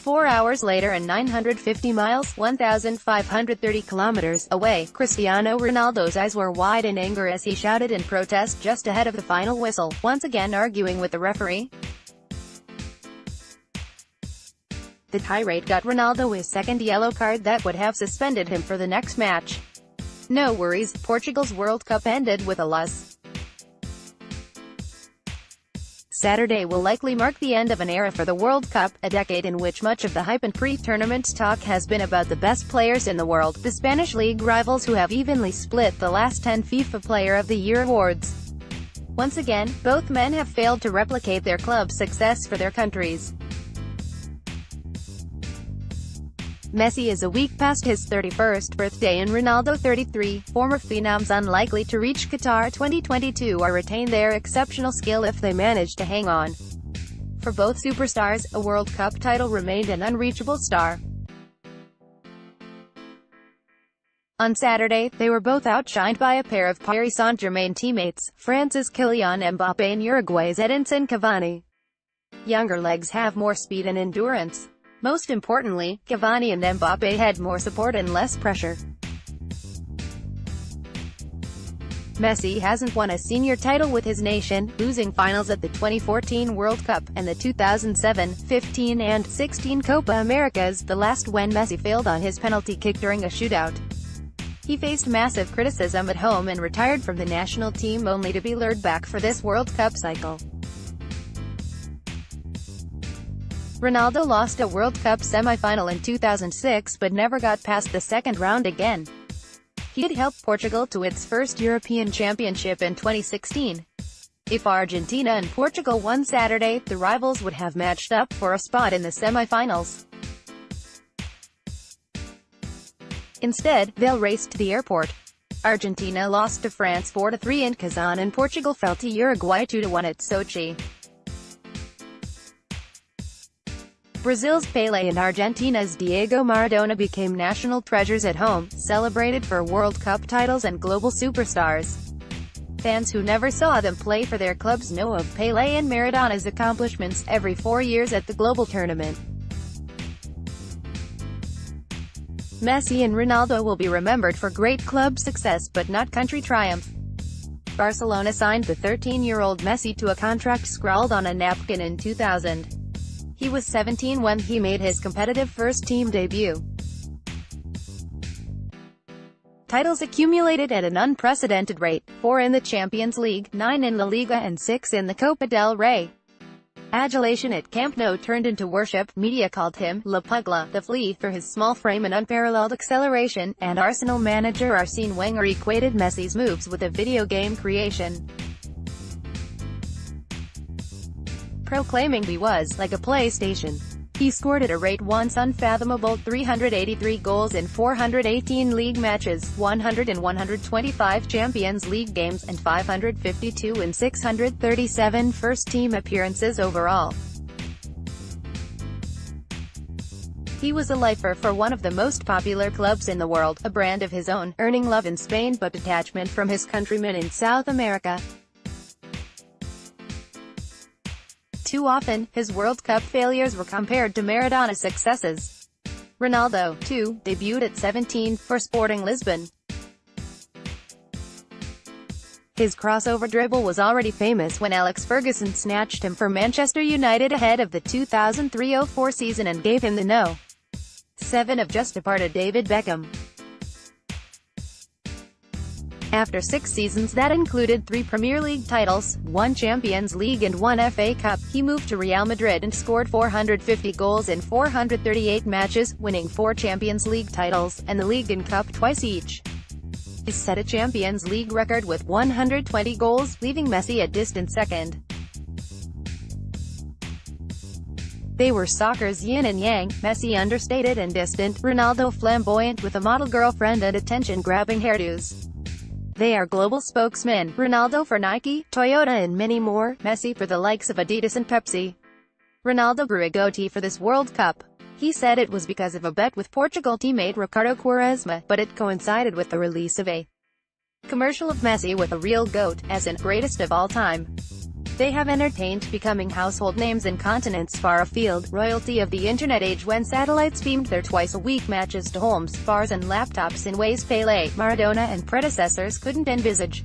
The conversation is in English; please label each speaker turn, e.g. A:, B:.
A: 4 hours later and 950 miles (1,530 kilometers) away, Cristiano Ronaldo's eyes were wide in anger as he shouted in protest just ahead of the final whistle, once again arguing with the referee. The tirade got Ronaldo his second yellow card that would have suspended him for the next match. No worries, Portugal's World Cup ended with a loss. Saturday will likely mark the end of an era for the World Cup, a decade in which much of the hype and pre-tournament talk has been about the best players in the world, the Spanish league rivals who have evenly split the last 10 FIFA Player of the Year awards. Once again, both men have failed to replicate their club's success for their countries. Messi is a week past his 31st birthday and Ronaldo 33, former phenoms unlikely to reach Qatar 2022 or retain their exceptional skill if they manage to hang on. For both superstars, a World Cup title remained an unreachable star. On Saturday, they were both outshined by a pair of Paris Saint-Germain teammates, France's Kylian Mbappé and Uruguay's Edinson Cavani. Younger legs have more speed and endurance. Most importantly, Cavani and Mbappé had more support and less pressure. Messi hasn't won a senior title with his nation, losing finals at the 2014 World Cup, and the 2007, 15 and 16 Copa Americas, the last when Messi failed on his penalty kick during a shootout. He faced massive criticism at home and retired from the national team only to be lured back for this World Cup cycle. Ronaldo lost a World Cup semi-final in 2006 but never got past the second round again. He had helped Portugal to its first European Championship in 2016. If Argentina and Portugal won Saturday, the rivals would have matched up for a spot in the semi-finals. Instead, they'll race to the airport. Argentina lost to France 4-3 in Kazan and Portugal fell to Uruguay 2-1 at Sochi. Brazil's Pelé and Argentina's Diego Maradona became national treasures at home, celebrated for World Cup titles and global superstars. Fans who never saw them play for their clubs know of Pelé and Maradona's accomplishments every 4 years at the global tournament. Messi and Ronaldo will be remembered for great club success but not country triumph. Barcelona signed the 13-year-old Messi to a contract scrawled on a napkin in 2000. He was 17 when he made his competitive first-team debut. Titles accumulated at an unprecedented rate, 4 in the Champions League, 9 in La Liga and 6 in the Copa del Rey. Adulation at Camp Nou turned into worship. Media called him La Pugla, the flea, for his small frame and unparalleled acceleration, and Arsenal manager Arsene Wenger equated Messi's moves with a video game creation, proclaiming he was like a PlayStation. He scored at a rate once unfathomable: 383 goals in 418 league matches, 100 in 125 Champions League games, and 552 in 637 first-team appearances overall. He was a lifer for one of the most popular clubs in the world, a brand of his own, earning love in Spain but detachment from his countrymen in South America. Too often, his World Cup failures were compared to Maradona's successes. Ronaldo, too, debuted at 17, for Sporting Lisbon. His crossover dribble was already famous when Alex Ferguson snatched him for Manchester United ahead of the 2003-04 season and gave him the No. 7 of just departed David Beckham. After 6 seasons that included 3 Premier League titles, 1 Champions League and 1 FA Cup, he moved to Real Madrid and scored 450 goals in 438 matches, winning 4 Champions League titles, and the League and Cup twice each. He set a Champions League record with 120 goals, leaving Messi a distant second. They were soccer's yin and yang, Messi understated and distant, Ronaldo flamboyant with a model girlfriend and attention-grabbing hairdos. They are global spokesmen, Ronaldo for Nike, Toyota and many more, Messi for the likes of Adidas and Pepsi. Ronaldo grew a goatee for this World Cup. He said it was because of a bet with Portugal teammate Ricardo Quaresma, but it coincided with the release of a commercial of Messi with a real goat, as in greatest of all time. They have entertained becoming household names in continents far afield, royalty of the internet age when satellites beamed their twice-a-week matches to homes, bars and laptops in ways Pelé, Maradona and predecessors couldn't envisage.